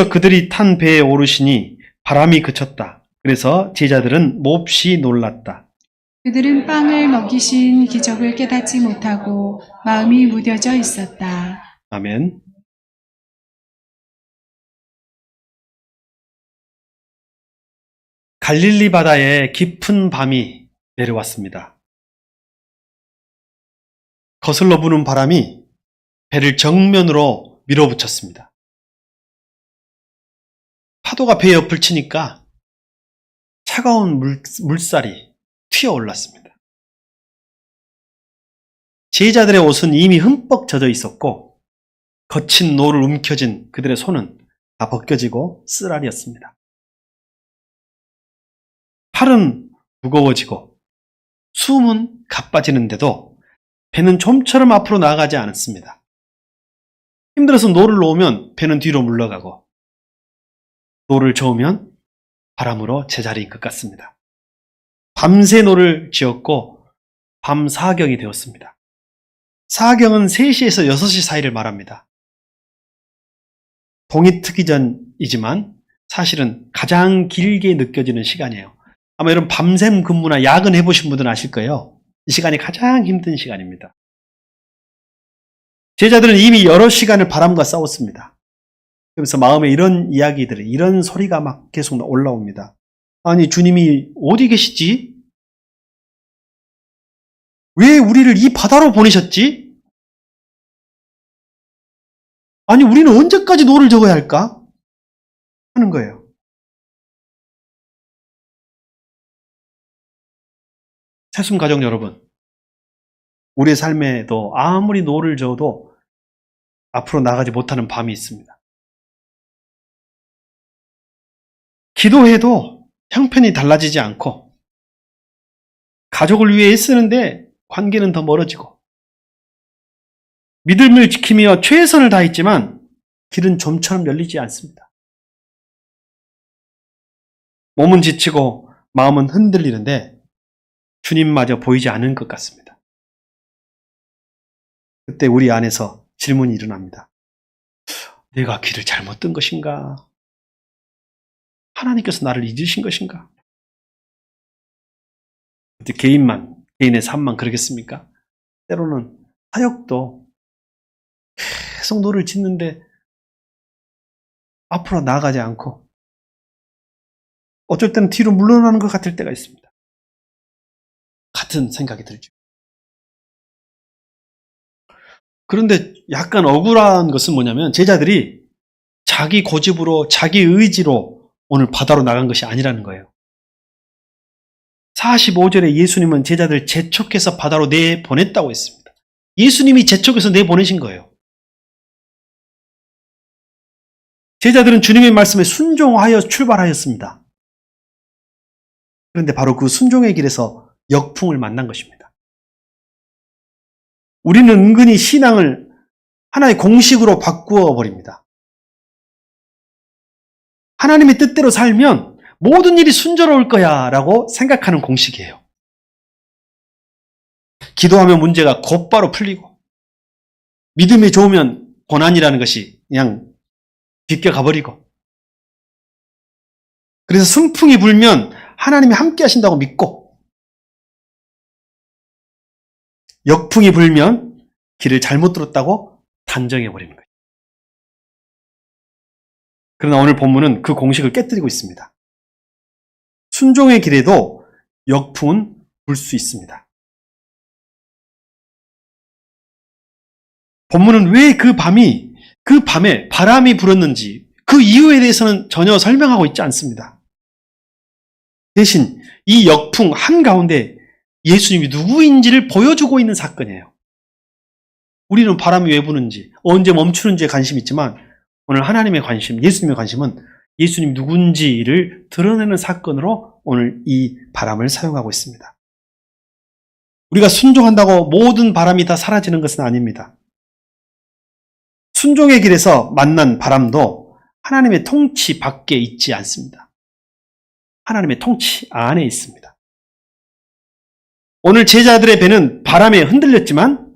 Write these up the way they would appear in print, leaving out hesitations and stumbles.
그들이 탄 배에 오르시니 바람이 그쳤다. 그래서 제자들은 몹시 놀랐다. 그들은 빵을 먹이신 기적을 깨닫지 못하고 마음이 무뎌져 있었다. 아멘. 갈릴리 바다에 깊은 밤이 내려왔습니다. 거슬러 부는 바람이 배를 정면으로 밀어붙였습니다. 파도가 배 옆을 치니까 차가운 물살이 튀어올랐습니다. 제자들의 옷은 이미 흠뻑 젖어 있었고 거친 노를 움켜쥔 그들의 손은 다 벗겨지고 쓰라리였습니다. 팔은 무거워지고 숨은 가빠지는데도 배는 좀처럼 앞으로 나아가지 않았습니다. 힘들어서 노를 놓으면 배는 뒤로 물러가고 노를 저으면 바람으로 제자리인 것 같습니다. 밤새 노를 지었고 밤 사경이 되었습니다. 사경은 3시에서 6시 사이를 말합니다. 동이 트기 전이지만 사실은 가장 길게 느껴지는 시간이에요. 아마 여러분 밤샘 근무나 야근 해보신 분들은 아실 거예요. 이 시간이 가장 힘든 시간입니다. 제자들은 이미 여러 시간을 바람과 싸웠습니다. 그래서 마음에 이런 이야기들이, 이런 소리가 막 계속 올라옵니다. 아니, 주님이 어디 계시지? 왜 우리를 이 바다로 보내셨지? 아니, 우리는 언제까지 노를 적어야 할까? 하는 거예요. 새순 가족 여러분, 우리의 삶에도 아무리 노를 저어도 앞으로 나가지 못하는 밤이 있습니다. 기도해도 형편이 달라지지 않고 가족을 위해 애쓰는데 관계는 더 멀어지고 믿음을 지키며 최선을 다했지만 길은 좀처럼 열리지 않습니다. 몸은 지치고 마음은 흔들리는데 주님마저 보이지 않은 것 같습니다. 그때 우리 안에서 질문이 일어납니다. 내가 길을 잘못 든 것인가? 하나님께서 나를 잊으신 것인가? 그때 개인의 삶만 그러겠습니까? 때로는 사역도 계속 노를 짓는데 앞으로 나아가지 않고 어쩔 때는 뒤로 물러나는 것 같을 때가 있습니다. 같은 생각이 들죠. 그런데 약간 억울한 것은 뭐냐면 제자들이 자기 고집으로 자기 의지로 오늘 바다로 나간 것이 아니라는 거예요. 45절에 예수님은 제자들 재촉해서 바다로 내보냈다고 했습니다. 예수님이 재촉해서 내보내신 거예요. 제자들은 주님의 말씀에 순종하여 출발하였습니다. 그런데 바로 그 순종의 길에서 역풍을 만난 것입니다. 우리는 은근히 신앙을 하나의 공식으로 바꾸어 버립니다. 하나님의 뜻대로 살면 모든 일이 순조로울 거야 라고 생각하는 공식이에요. 기도하면 문제가 곧바로 풀리고 믿음이 좋으면 고난이라는 것이 그냥 비껴가버리고 그래서 순풍이 불면 하나님이 함께 하신다고 믿고 역풍이 불면 길을 잘못 들었다고 단정해버리는 거예요. 그러나 오늘 본문은 그 공식을 깨뜨리고 있습니다. 순종의 길에도 역풍은 불 수 있습니다. 본문은 왜 그 밤에 바람이 불었는지 그 이유에 대해서는 전혀 설명하고 있지 않습니다. 대신 이 역풍 한가운데 예수님이 누구인지를 보여주고 있는 사건이에요. 우리는 바람이 왜 부는지, 언제 멈추는지에 관심이 있지만 오늘 하나님의 관심, 예수님의 관심은 예수님 누군지를 드러내는 사건으로 오늘 이 바람을 사용하고 있습니다. 우리가 순종한다고 모든 바람이 다 사라지는 것은 아닙니다. 순종의 길에서 만난 바람도 하나님의 통치 밖에 있지 않습니다. 하나님의 통치 안에 있습니다. 오늘 제자들의 배는 바람에 흔들렸지만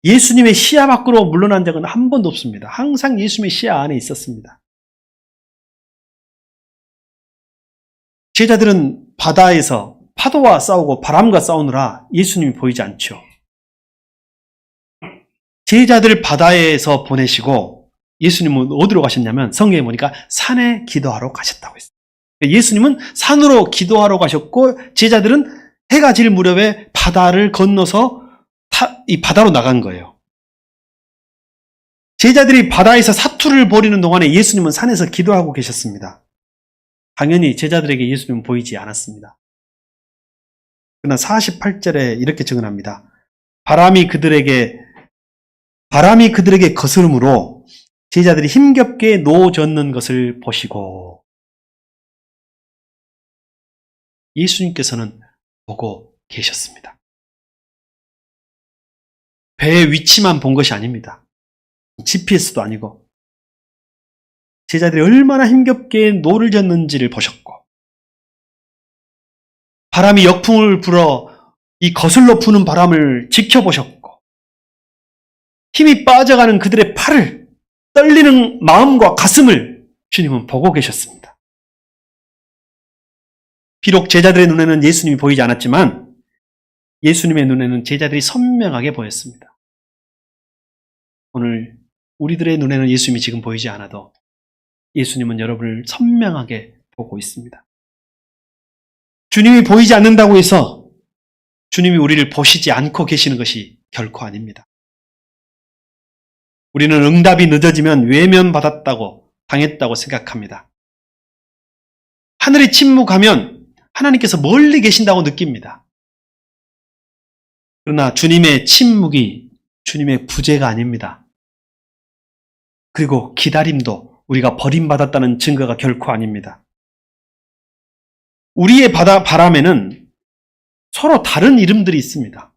예수님의 시야 밖으로 물러난 적은 한 번도 없습니다. 항상 예수님의 시야 안에 있었습니다. 제자들은 바다에서 파도와 싸우고 바람과 싸우느라 예수님이 보이지 않죠. 제자들 바다에서 보내시고 예수님은 어디로 가셨냐면 성경에 보니까 산에 기도하러 가셨다고 했어요. 예수님은 산으로 기도하러 가셨고 제자들은 해가 질 무렵에 바다를 건너서 이 바다로 나간 거예요. 제자들이 바다에서 사투를 벌이는 동안에 예수님은 산에서 기도하고 계셨습니다. 당연히 제자들에게 예수님은 보이지 않았습니다. 그러나 48절에 이렇게 증언합니다. 바람이 그들에게 거스름으로 제자들이 힘겹게 노젓는 것을 보시고 예수님께서는 보고 계셨습니다. 배의 위치만 본 것이 아닙니다. GPS도 아니고 제자들이 얼마나 힘겹게 노를 젓는지를 보셨고 바람이 역풍을 불어 이 거슬러 부는 바람을 지켜보셨고 힘이 빠져가는 그들의 팔을 떨리는 마음과 가슴을 주님은 보고 계셨습니다. 비록 제자들의 눈에는 예수님이 보이지 않았지만 예수님의 눈에는 제자들이 선명하게 보였습니다. 오늘 우리들의 눈에는 예수님이 지금 보이지 않아도 예수님은 여러분을 선명하게 보고 있습니다. 주님이 보이지 않는다고 해서 주님이 우리를 보시지 않고 계시는 것이 결코 아닙니다. 우리는 응답이 늦어지면 외면받았다고 당했다고 생각합니다. 하늘이 침묵하면 하나님께서 멀리 계신다고 느낍니다. 그러나 주님의 침묵이 주님의 부재가 아닙니다. 그리고 기다림도 우리가 버림받았다는 증거가 결코 아닙니다. 우리의 바람에는 서로 다른 이름들이 있습니다.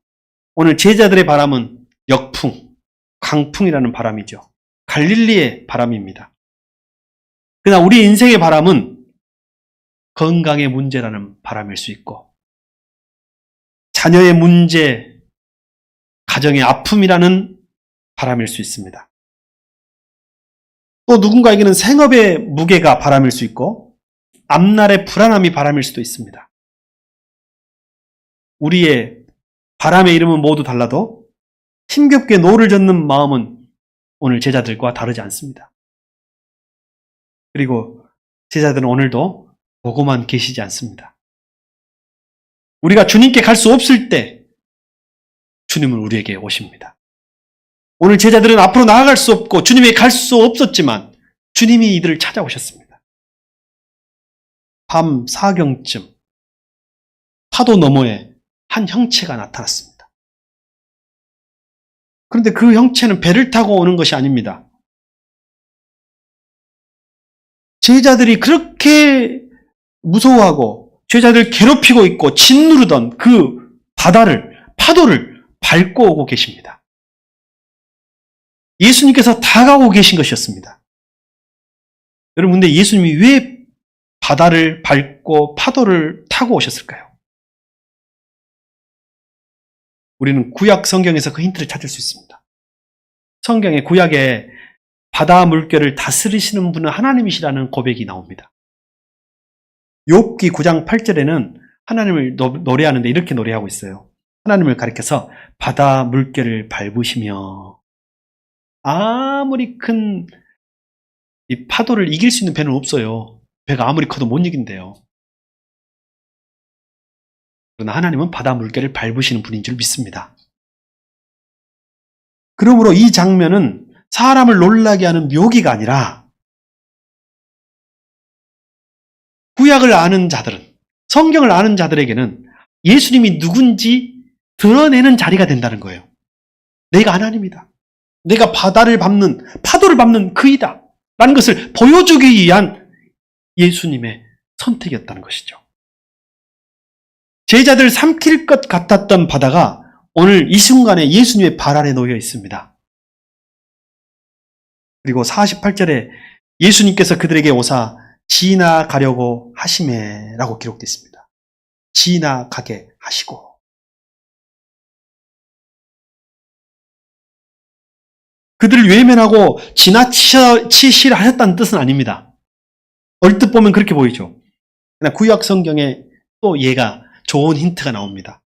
오늘 제자들의 바람은 역풍, 강풍이라는 바람이죠. 갈릴리의 바람입니다. 그러나 우리 인생의 바람은 건강의 문제라는 바람일 수 있고 자녀의 문제, 가정의 아픔이라는 바람일 수 있습니다. 또 누군가에게는 생업의 무게가 바람일 수 있고 앞날의 불안함이 바람일 수도 있습니다. 우리의 바람의 이름은 모두 달라도 힘겹게 노를 젓는 마음은 오늘 제자들과 다르지 않습니다. 그리고 제자들은 오늘도 보고만 계시지 않습니다. 우리가 주님께 갈 수 없을 때 주님은 우리에게 오십니다. 오늘 제자들은 앞으로 나아갈 수 없고 주님에게 갈 수 없었지만 주님이 이들을 찾아오셨습니다. 밤 4경쯤 파도 너머에 한 형체가 나타났습니다. 그런데 그 형체는 배를 타고 오는 것이 아닙니다. 제자들이 그렇게 무서워하고 제자들을 괴롭히고 있고 짓누르던 그 파도를 밟고 오고 계십니다. 예수님께서 다가오고 계신 것이었습니다. 여러분, 근데 예수님이 왜 바다를 밟고 파도를 타고 오셨을까요? 우리는 구약 성경에서 그 힌트를 찾을 수 있습니다. 성경의 구약에 바다 물결을 다스리시는 분은 하나님이시라는 고백이 나옵니다. 욥기 9장 8절에는 하나님을 노래하는데 이렇게 노래하고 있어요. 하나님을 가리켜서 바다 물결을 밟으시며 아무리 큰 이 파도를 이길 수 있는 배는 없어요. 배가 아무리 커도 못 이긴대요. 그러나 하나님은 바다 물결을 밟으시는 분인 줄 믿습니다. 그러므로 이 장면은 사람을 놀라게 하는 묘기가 아니라 구약을 아는 자들은, 성경을 아는 자들에게는 예수님이 누군지 드러내는 자리가 된다는 거예요. 내가 하나님이다. 내가 파도를 밟는 그이다. 라는 것을 보여주기 위한 예수님의 선택이었다는 것이죠. 제자들 삼킬 것 같았던 바다가 오늘 이 순간에 예수님의 발 아래 놓여 있습니다. 그리고 48절에 예수님께서 그들에게 오사 지나가려고 하시매라고 기록되어 있습니다. 지나가게 하시고. 그들을 외면하고 지나치시라 하셨다는 뜻은 아닙니다. 얼뜻 보면 그렇게 보이죠. 그러나 구약 성경에 또 얘가 좋은 힌트가 나옵니다.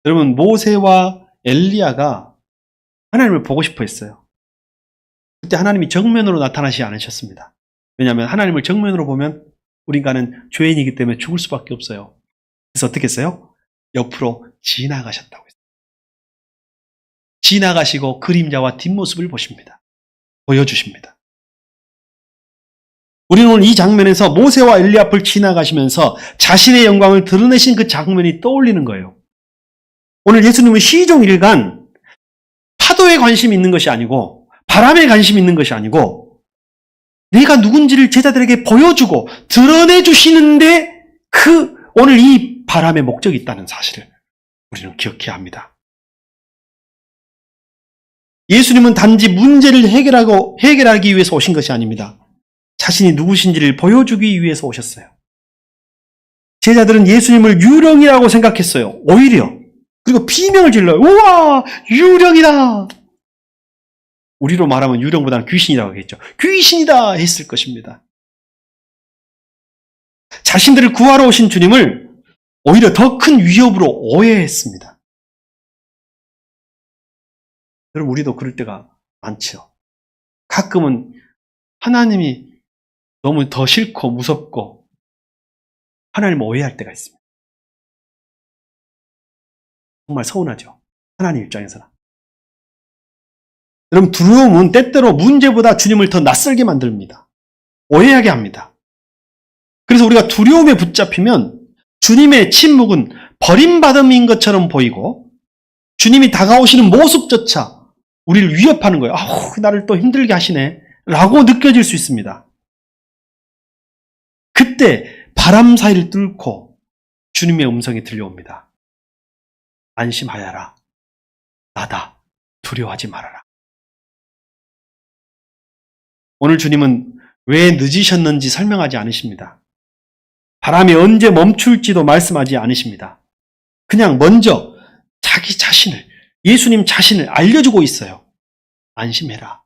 여러분, 모세와 엘리야가 하나님을 보고 싶어 했어요. 그때 하나님이 정면으로 나타나지 않으셨습니다. 왜냐하면 하나님을 정면으로 보면 우리가는 죄인이기 때문에 죽을 수밖에 없어요. 그래서 어떻게 했어요? 옆으로 지나가셨다고 했어요. 지나가시고 그림자와 뒷모습을 보십니다. 보여주십니다. 우리는 오늘 이 장면에서 모세와 엘리야 앞을 지나가시면서 자신의 영광을 드러내신 그 장면이 떠올리는 거예요. 오늘 예수님은 시종일관 파도에 관심이 있는 것이 아니고 바람에 관심이 있는 것이 아니고 내가 누군지를 제자들에게 보여주고 드러내 주시는데 오늘 이 바람의 목적이 있다는 사실을 우리는 기억해야 합니다. 예수님은 단지 문제를 해결하기 위해서 오신 것이 아닙니다. 자신이 누구신지를 보여주기 위해서 오셨어요. 제자들은 예수님을 유령이라고 생각했어요. 오히려. 그리고 비명을 질러요. 우와! 유령이다! 우리로 말하면 유령보다는 귀신이라고 하겠죠. 귀신이다! 했을 것입니다. 자신들을 구하러 오신 주님을 오히려 더 큰 위협으로 오해했습니다. 여러분, 우리도 그럴 때가 많죠. 가끔은 하나님이 너무 더 싫고 무섭고 하나님을 오해할 때가 있습니다. 정말 서운하죠. 하나님 입장에서는. 여러분, 두려움은 때때로 문제보다 주님을 더 낯설게 만듭니다. 오해하게 합니다. 그래서 우리가 두려움에 붙잡히면 주님의 침묵은 버림받음인 것처럼 보이고 주님이 다가오시는 모습조차 우리를 위협하는 거예요. 아우, 나를 또 힘들게 하시네 라고 느껴질 수 있습니다. 그때 바람 사이를 뚫고 주님의 음성이 들려옵니다. 안심하여라. 나다. 두려워하지 말아라. 오늘 주님은 왜 늦으셨는지 설명하지 않으십니다. 바람이 언제 멈출지도 말씀하지 않으십니다. 그냥 먼저 자기 자신을, 예수님 자신을 알려주고 있어요. 안심해라.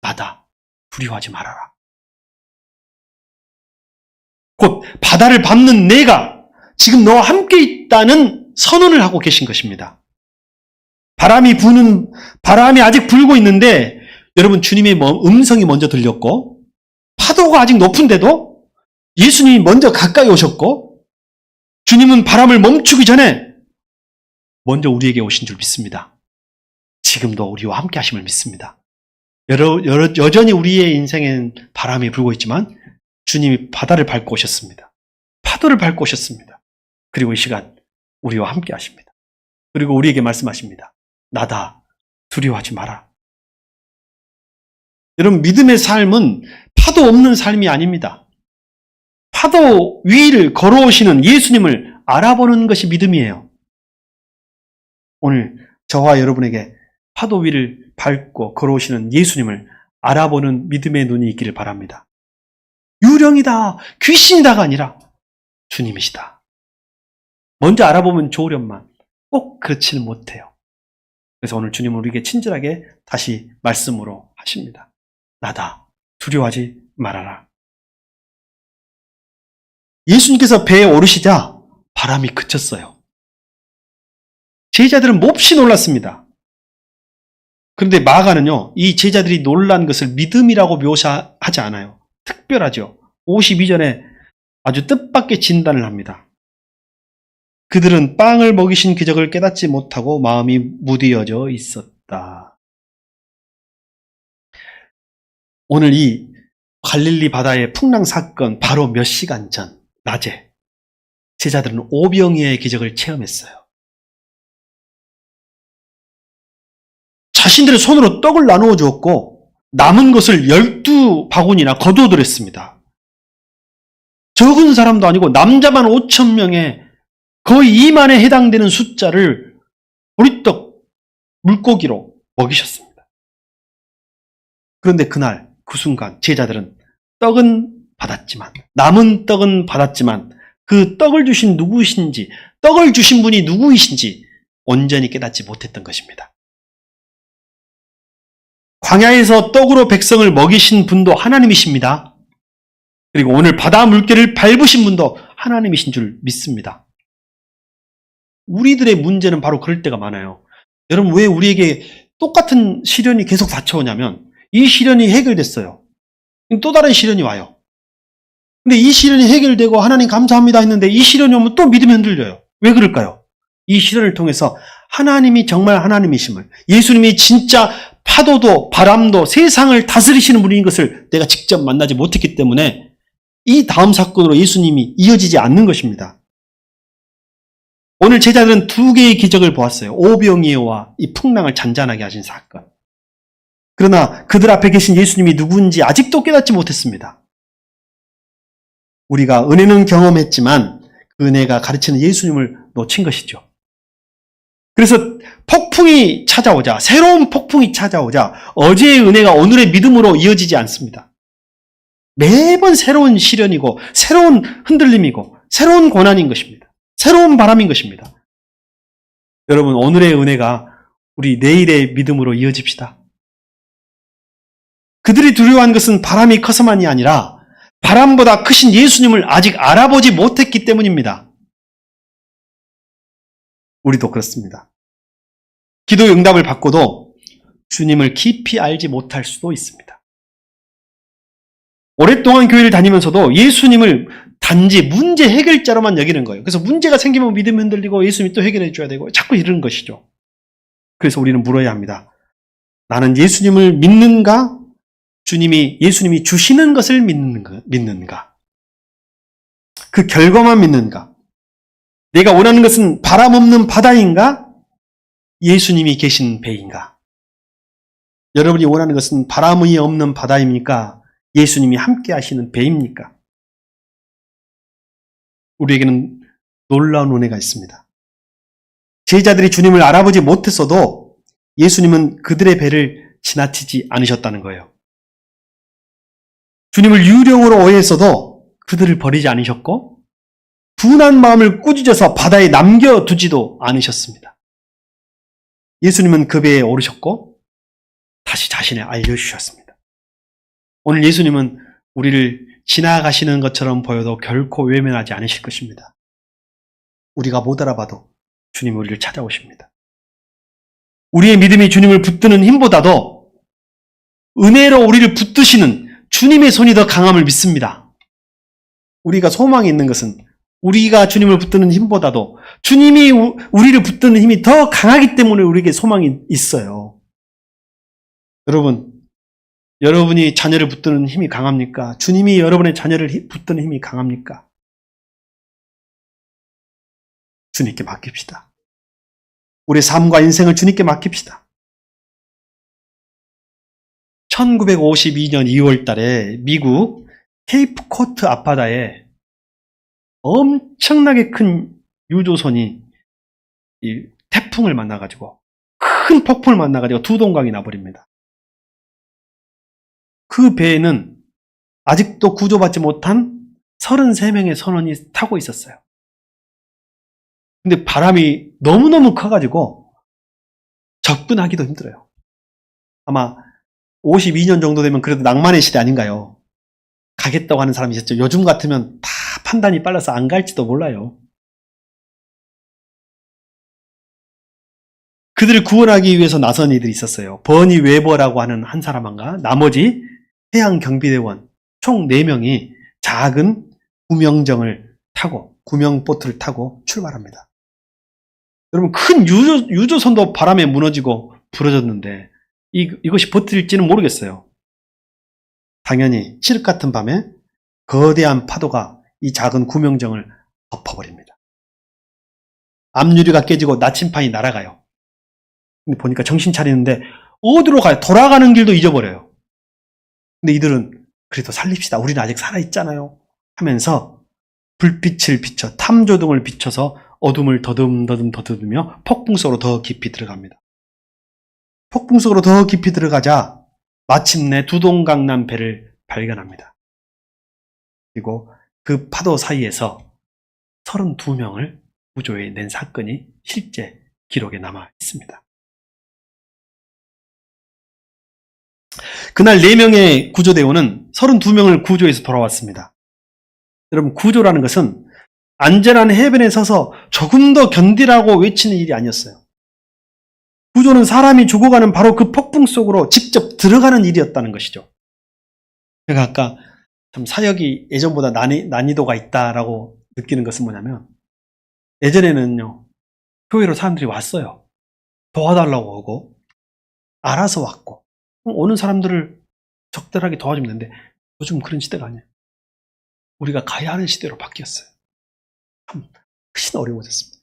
나다. 두려워하지 말아라. 곧 바다를 밟는 내가 지금 너와 함께 있다는 선언을 하고 계신 것입니다. 바람이 아직 불고 있는데 여러분, 주님의 음성이 먼저 들렸고 파도가 아직 높은데도 예수님이 먼저 가까이 오셨고 주님은 바람을 멈추기 전에 먼저 우리에게 오신 줄 믿습니다. 지금도 우리와 함께 하심을 믿습니다. 여전히 우리의 인생엔 바람이 불고 있지만 주님이 바다를 밟고 오셨습니다. 파도를 밟고 오셨습니다. 그리고 이 시간 우리와 함께 하십니다. 그리고 우리에게 말씀하십니다. 나다. 두려워하지 마라. 여러분, 믿음의 삶은 파도 없는 삶이 아닙니다. 파도 위를 걸어오시는 예수님을 알아보는 것이 믿음이에요. 오늘 저와 여러분에게 파도 위를 밟고 걸어오시는 예수님을 알아보는 믿음의 눈이 있기를 바랍니다. 유령이다, 귀신이다가 아니라 주님이시다. 먼저 알아보면 좋으련만 꼭 그렇지는 못해요. 그래서 오늘 주님은 우리에게 친절하게 다시 말씀으로 하십니다. 나다. 두려워하지 말아라. 예수님께서 배에 오르시자 바람이 그쳤어요. 제자들은 몹시 놀랐습니다. 그런데 마가는요, 이 제자들이 놀란 것을 믿음이라고 묘사하지 않아요. 특별하죠. 52절에 아주 뜻밖의 진단을 합니다. 그들은 빵을 먹이신 기적을 깨닫지 못하고 마음이 무디어져 있었다. 오늘 이 갈릴리 바다의 풍랑 사건 바로 몇 시간 전 낮에 제자들은 오병이어의 기적을 체험했어요. 자신들의 손으로 떡을 나누어 주었고 남은 것을 12바구니나 거두어들였습니다. 적은 사람도 아니고 남자만 5,000명에 거의 2만에 해당되는 숫자를 보리떡, 물고기로 먹이셨습니다. 그런데 그날 그 순간 제자들은 떡은 받았지만, 남은 떡은 받았지만 그 떡을 주신 누구신지, 떡을 주신 분이 누구이신지 온전히 깨닫지 못했던 것입니다. 광야에서 떡으로 백성을 먹이신 분도 하나님이십니다. 그리고 오늘 바다 물결을 밟으신 분도 하나님이신 줄 믿습니다. 우리들의 문제는 바로 그럴 때가 많아요. 여러분, 왜 우리에게 똑같은 시련이 계속 닥쳐오냐면 이 시련이 해결됐어요. 또 다른 시련이 와요. 근데 이 시련이 해결되고 하나님 감사합니다 했는데 이 시련이 오면 또 믿음이 흔들려요. 왜 그럴까요? 이 시련을 통해서 하나님이 정말 하나님이심을, 예수님이 진짜 파도도 바람도 세상을 다스리시는 분인 것을 내가 직접 만나지 못했기 때문에 이 다음 사건으로 예수님이 이어지지 않는 것입니다. 오늘 제자들은 두 개의 기적을 보았어요. 오병이어와 이 풍랑을 잔잔하게 하신 사건. 그러나 그들 앞에 계신 예수님이 누구인지 아직도 깨닫지 못했습니다. 우리가 은혜는 경험했지만 그 은혜가 가르치는 예수님을 놓친 것이죠. 그래서 폭풍이 찾아오자, 새로운 폭풍이 찾아오자 어제의 은혜가 오늘의 믿음으로 이어지지 않습니다. 매번 새로운 시련이고 새로운 흔들림이고 새로운 고난인 것입니다. 새로운 바람인 것입니다. 여러분, 오늘의 은혜가 우리 내일의 믿음으로 이어집시다. 그들이 두려워한 것은 바람이 커서만이 아니라 바람보다 크신 예수님을 아직 알아보지 못했기 때문입니다. 우리도 그렇습니다. 기도 응답을 받고도 주님을 깊이 알지 못할 수도 있습니다. 오랫동안 교회를 다니면서도 예수님을 단지 문제 해결자로만 여기는 거예요. 그래서 문제가 생기면 믿음이 흔들리고 예수님이 또 해결해 줘야 되고 자꾸 이러는 것이죠. 그래서 우리는 물어야 합니다. 나는 예수님을 믿는가? 예수님이 주시는 것을 믿는가? 그 결과만 믿는가? 내가 원하는 것은 바람 없는 바다인가? 예수님이 계신 배인가? 여러분이 원하는 것은 바람이 없는 바다입니까? 예수님이 함께 하시는 배입니까? 우리에게는 놀라운 은혜가 있습니다. 제자들이 주님을 알아보지 못했어도 예수님은 그들의 배를 지나치지 않으셨다는 거예요. 주님을 유령으로 오해했어도 그들을 버리지 않으셨고 분한 마음을 꾸짖어서 바다에 남겨두지도 않으셨습니다. 예수님은 그 배에 오르셨고 다시 자신을 알려주셨습니다. 오늘 예수님은 우리를 지나가시는 것처럼 보여도 결코 외면하지 않으실 것입니다. 우리가 못 알아봐도 주님이 우리를 찾아오십니다. 우리의 믿음이 주님을 붙드는 힘보다도 은혜로 우리를 붙드시는 주님의 손이 더 강함을 믿습니다. 우리가 소망이 있는 것은 우리가 주님을 붙드는 힘보다도 주님이 우리를 붙드는 힘이 더 강하기 때문에 우리에게 소망이 있어요. 여러분, 여러분이 자녀를 붙드는 힘이 강합니까? 주님이 여러분의 자녀를 붙드는 힘이 강합니까? 주님께 맡깁시다. 우리의 삶과 인생을 주님께 맡깁시다. 1952년 2월 달에 미국 케이프 코트 앞바다에 엄청나게 큰 유조선이 이 태풍을 만나가지고 큰 폭풍을 만나가지고 두 동강이 나버립니다. 그 배에는 아직도 구조받지 못한 33명의 선원이 타고 있었어요. 근데 바람이 너무너무 커가지고 접근하기도 힘들어요. 아마 52년 정도 되면 그래도 낭만의 시대 아닌가요? 가겠다고 하는 사람이 있었죠. 요즘 같으면 다 판단이 빨라서 안 갈지도 몰라요. 그들을 구원하기 위해서 나선 이들이 있었어요. 버니 웨버라고 하는 한 사람과 나머지 해양경비대원 총 4명이 작은 구명보트를 타고 출발합니다. 여러분, 큰 유조선도 바람에 무너지고 부러졌는데 이것이 버틸지는 모르겠어요. 당연히 칠흑 같은 밤에 거대한 파도가 이 작은 구명정을 덮어버립니다. 앞유리가 깨지고 나침판이 날아가요. 근데 보니까 정신 차리는데 어디로 가요? 돌아가는 길도 잊어버려요. 근데 이들은 그래도 살립시다. 우리는 아직 살아있잖아요. 하면서 불빛을 비춰 탐조등을 비춰서 어둠을 더듬으며 폭풍 속으로 더 깊이 들어갑니다. 폭풍 속으로 더 깊이 들어가자 마침내 두동강난 배를 발견합니다. 그리고 그 파도 사이에서 32명을 구조해낸 사건이 실제 기록에 남아 있습니다. 그날 4명의 구조대원은 32명을 구조해서 돌아왔습니다. 여러분, 구조라는 것은 안전한 해변에 서서 조금 더 견디라고 외치는 일이 아니었어요. 구조는 사람이 죽어가는 바로 그 폭풍 속으로 직접 들어가는 일이었다는 것이죠. 제가 아까 참 사역이 예전보다 난이도가 있다라고 느끼는 것은 뭐냐면, 예전에는요, 교회로 사람들이 왔어요. 도와달라고 하고, 알아서 왔고, 오는 사람들을 적절하게 도와주면 되는데, 요즘 그런 시대가 아니에요. 우리가 가야 하는 시대로 바뀌었어요. 참 훨씬 어려워졌습니다.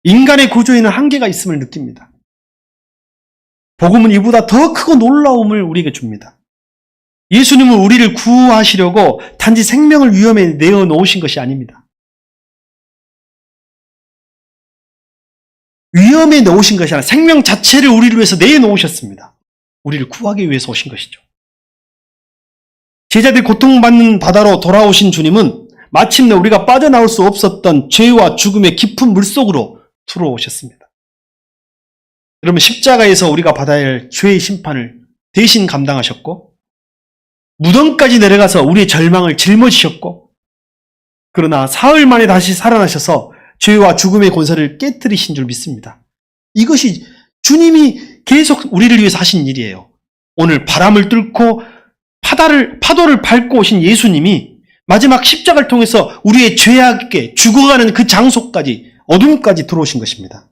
인간의 구조에는 한계가 있음을 느낍니다. 복음은 이보다 더 크고 놀라움을 우리에게 줍니다. 예수님은 우리를 구하시려고 단지 생명을 위험에 내어놓으신 것이 아닙니다. 위험에 놓으신 것이 아니라 생명 자체를 우리를 위해서 내놓으셨습니다. 우리를 구하기 위해서 오신 것이죠. 제자들이 고통받는 바다로 돌아오신 주님은 마침내 우리가 빠져나올 수 없었던 죄와 죽음의 깊은 물속으로 들어오셨습니다. 여러분, 십자가에서 우리가 받아야 할 죄의 심판을 대신 감당하셨고, 무덤까지 내려가서 우리의 절망을 짊어지셨고, 그러나 사흘 만에 다시 살아나셔서 죄와 죽음의 권세를 깨뜨리신 줄 믿습니다. 이것이 주님이 계속 우리를 위해서 하신 일이에요. 오늘 바람을 뚫고 파도를 밟고 오신 예수님이 마지막 십자가를 통해서 우리의 죄악에 죽어가는 그 장소까지, 어둠까지 들어오신 것입니다.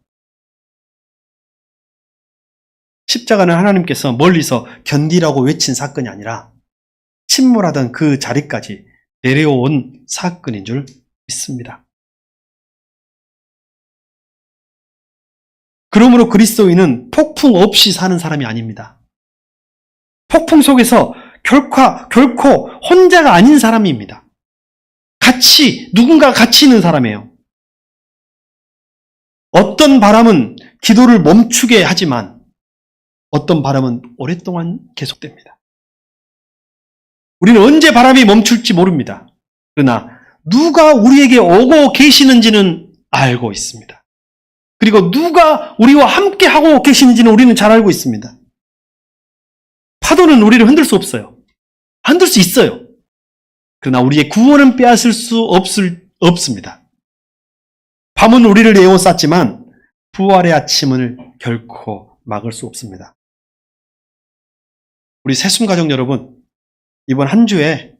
십자가는 하나님께서 멀리서 견디라고 외친 사건이 아니라 침몰하던 그 자리까지 내려온 사건인 줄 믿습니다. 그러므로 그리스도인은 폭풍 없이 사는 사람이 아닙니다. 폭풍 속에서 결코 혼자가 아닌 사람입니다. 누군가 같이 있는 사람이에요. 어떤 바람은 기도를 멈추게 하지만 어떤 바람은 오랫동안 계속됩니다. 우리는 언제 바람이 멈출지 모릅니다. 그러나 누가 우리에게 오고 계시는지는 알고 있습니다. 그리고 누가 우리와 함께 하고 계시는지는 우리는 잘 알고 있습니다. 파도는 우리를 흔들 수 없어요. 흔들 수 있어요. 그러나 우리의 구원은 빼앗을 수 없습니다. 밤은 우리를 에워쌌지만 부활의 아침을 결코 막을 수 없습니다. 우리 새순가족 여러분, 이번 한 주에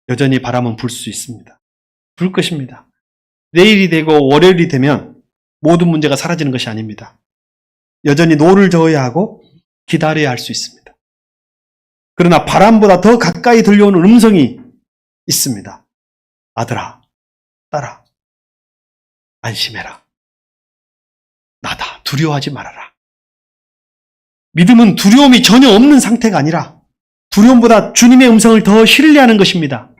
여전히 바람은 불 수 있습니다. 불 것입니다. 내일이 되고 월요일이 되면 모든 문제가 사라지는 것이 아닙니다. 여전히 노를 저어야 하고 기다려야 할 수 있습니다. 그러나 바람보다 더 가까이 들려오는 음성이 있습니다. 아들아, 딸아, 안심해라. 나다. 두려워하지 말아라. 믿음은 두려움이 전혀 없는 상태가 아니라 두려움보다 주님의 음성을 더 신뢰하는 것입니다.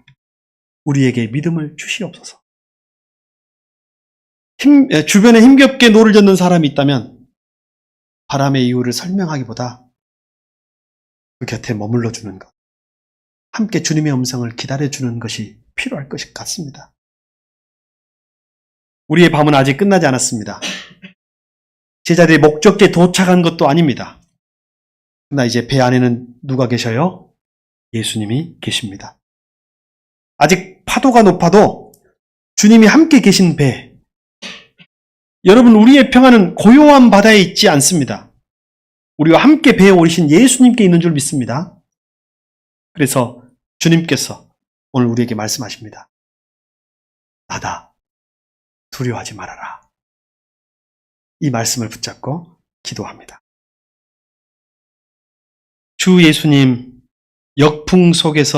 우리에게 믿음을 주시옵소서. 주변에 힘겹게 노를 젓는 사람이 있다면 바람의 이유를 설명하기보다 그 곁에 머물러 주는 것, 함께 주님의 음성을 기다려주는 것이 필요할 것 같습니다. 우리의 밤은 아직 끝나지 않았습니다. 제자들이 목적지에 도착한 것도 아닙니다. 그러나 이제 배 안에는 누가 계셔요? 예수님이 계십니다. 아직 파도가 높아도 주님이 함께 계신 배. 여러분, 우리의 평안은 고요한 바다에 있지 않습니다. 우리와 함께 배에 오르신 예수님께 있는 줄 믿습니다. 그래서 주님께서 오늘 우리에게 말씀하십니다. 나다. 두려워하지 말아라. 이 말씀을 붙잡고 기도합니다. 주 예수님, 역풍 속에서